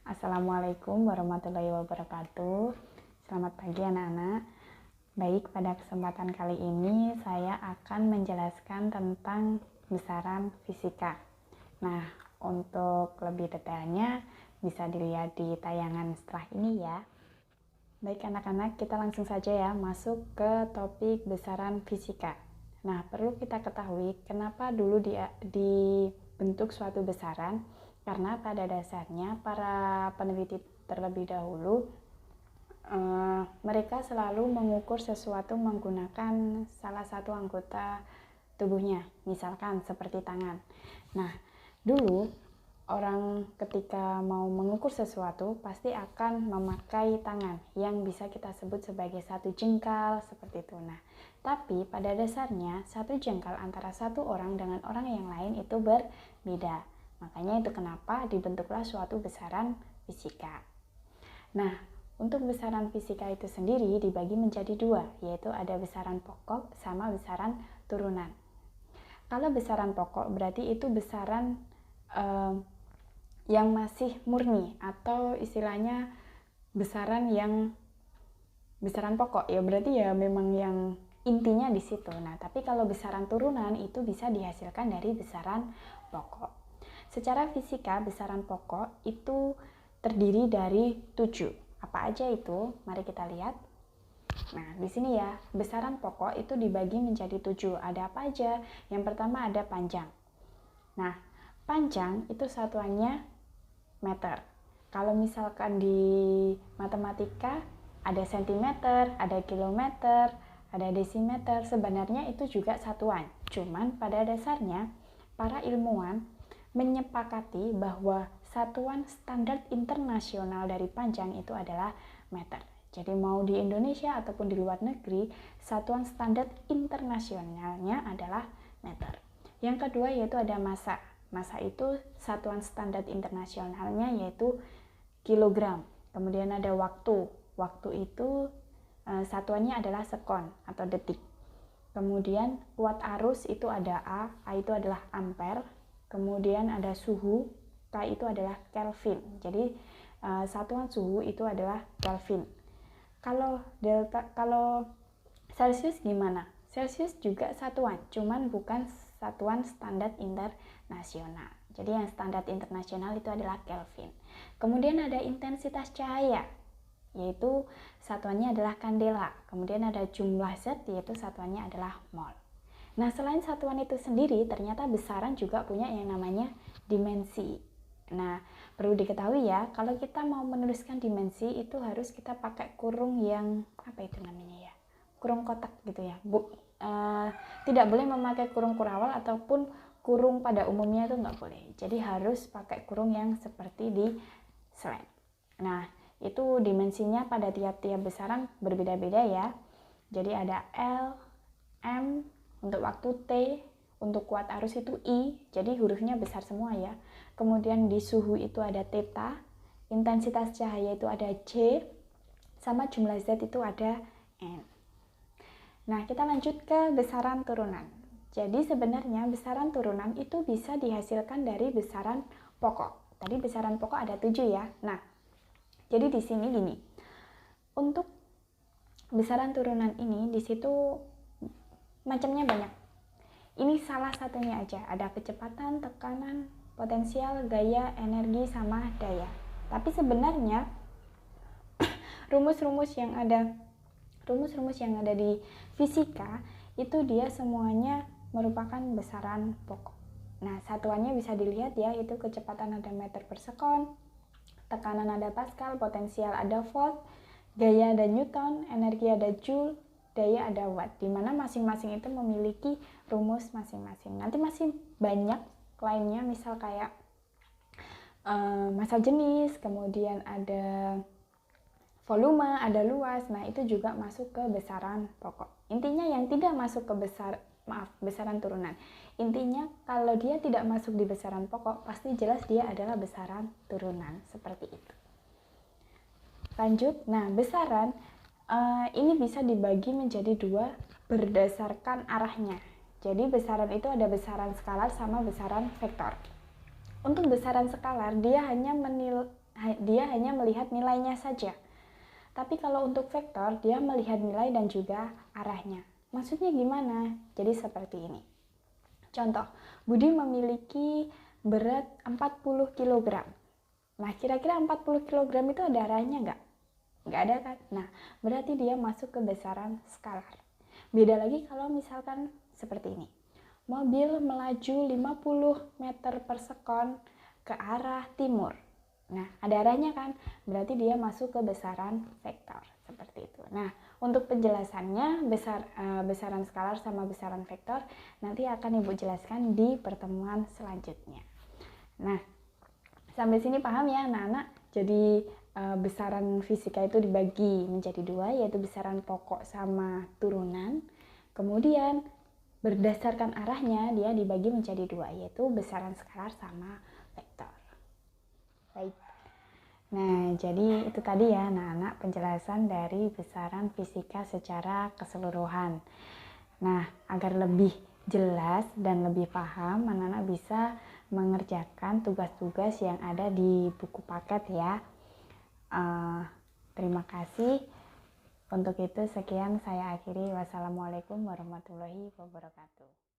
Assalamualaikum warahmatullahi wabarakatuh. Selamat pagi anak-anak. Baik, pada kesempatan kali ini saya akan menjelaskan tentang besaran fisika. Nah, untuk lebih detailnya bisa dilihat di tayangan setelah ini ya. Baik anak-anak, kita langsung saja ya masuk ke topik besaran fisika. Nah, perlu kita ketahui kenapa dulu dibentuk suatu besaran. Karena pada dasarnya para peneliti terlebih dahulu mereka selalu mengukur sesuatu menggunakan salah satu anggota tubuhnya, misalkan seperti tangan. Nah, dulu orang ketika mau mengukur sesuatu pasti akan memakai tangan yang bisa kita sebut sebagai satu jengkal seperti itu. Nah, tapi pada dasarnya satu jengkal antara satu orang dengan orang yang lain itu berbeda. Makanya itu kenapa dibentuklah suatu besaran fisika. Nah, untuk besaran fisika itu sendiri dibagi menjadi dua, yaitu ada besaran pokok sama besaran turunan. Kalau besaran pokok berarti itu besaran yang masih murni, atau istilahnya besaran pokok ya, berarti ya memang yang intinya di situ. Nah, tapi kalau besaran turunan itu bisa dihasilkan dari besaran pokok. Secara fisika, besaran pokok itu terdiri dari 7. Apa aja itu? Mari kita lihat. Nah, di sini ya, besaran pokok itu dibagi menjadi 7. Ada apa aja? Yang pertama ada panjang. Nah, panjang itu satuannya meter. Kalau misalkan di matematika ada sentimeter, ada kilometer, ada desimeter, sebenarnya itu juga satuan. Cuman pada dasarnya para ilmuwan menyepakati bahwa satuan standar internasional dari panjang itu adalah meter. Jadi mau di Indonesia ataupun di luar negeri, satuan standar internasionalnya adalah meter. Yang kedua yaitu ada massa. Massa itu satuan standar internasionalnya yaitu kilogram. Kemudian ada waktu. Waktu itu satuannya adalah sekon atau detik. Kemudian kuat arus itu ada A itu adalah ampere. Kemudian ada suhu, K itu adalah Kelvin. Jadi satuan suhu itu adalah Kelvin. Kalau Celsius gimana? Celsius juga satuan, cuman bukan satuan standar internasional. Jadi yang standar internasional itu adalah Kelvin. Kemudian ada intensitas cahaya, yaitu satuannya adalah kandela. Kemudian ada jumlah zat, yaitu satuannya adalah mol. Nah, selain satuan itu sendiri, ternyata besaran juga punya yang namanya dimensi. Nah, perlu diketahui ya, kalau kita mau menuliskan dimensi itu harus kita pakai kurung yang, apa itu namanya ya? Kurung kotak gitu ya. Tidak boleh memakai kurung kurawal ataupun kurung pada umumnya itu nggak boleh. Jadi harus pakai kurung yang seperti di slide. Nah, itu dimensinya pada tiap-tiap besaran berbeda-beda ya. Jadi ada L, M, untuk waktu T, untuk kuat arus itu I, jadi hurufnya besar semua ya. Kemudian di suhu itu ada theta, intensitas cahaya itu ada J, sama jumlah zat itu ada N. Nah, kita lanjut ke besaran turunan. Jadi sebenarnya besaran turunan itu bisa dihasilkan dari besaran pokok. Tadi besaran pokok ada 7 ya. Nah, jadi di sini gini. Untuk besaran turunan ini di situ macamnya banyak. Ini salah satunya aja. Ada kecepatan, tekanan, potensial, gaya, energi, sama daya. Tapi sebenarnya rumus-rumus yang ada di fisika itu dia semuanya merupakan besaran pokok. Nah, satuannya bisa dilihat ya, itu kecepatan ada meter per sekon, tekanan ada pascal, potensial ada volt, gaya ada newton, energi ada joule, daya ada watt, di mana masing-masing itu memiliki rumus masing-masing. Nanti masih banyak lainnya, misal kayak massa jenis, kemudian ada volume, ada luas. Nah, itu juga masuk ke besaran pokok. Intinya yang tidak masuk ke besaran turunan. Intinya kalau dia tidak masuk di besaran pokok, pasti jelas dia adalah besaran turunan, seperti itu. Lanjut. Nah, besaran ini bisa dibagi menjadi dua berdasarkan arahnya. Jadi besaran itu ada besaran skalar sama besaran vektor. Untuk besaran skalar dia hanya dia hanya melihat nilainya saja. Tapi kalau untuk vektor, dia melihat nilai dan juga arahnya. Maksudnya gimana? Jadi seperti ini. Contoh, Budi memiliki berat 40 kg. Nah, kira-kira 40 kg itu ada arahnya nggak? Nggak ada kan? Nah, berarti dia masuk ke besaran skalar. Beda lagi kalau misalkan seperti ini. Mobil melaju 50 meter per sekon ke arah timur. Nah, ada arahnya kan? Berarti dia masuk ke besaran vektor. Seperti itu. Nah, untuk penjelasannya besaran skalar sama besaran vektor nanti akan Ibu jelaskan di pertemuan selanjutnya. Nah, sampai sini paham ya anak-anak? Jadi besaran fisika itu dibagi menjadi dua, yaitu besaran pokok sama turunan. Kemudian berdasarkan arahnya dia dibagi menjadi dua, yaitu besaran skalar sama vektor. Baik. Nah, jadi itu tadi ya anak-anak penjelasan dari besaran fisika secara keseluruhan. Nah, agar lebih jelas dan lebih paham, anak-anak bisa mengerjakan tugas-tugas yang ada di buku paket ya. Terima kasih. Untuk itu sekian saya akhiri. Wassalamualaikum warahmatullahi wabarakatuh.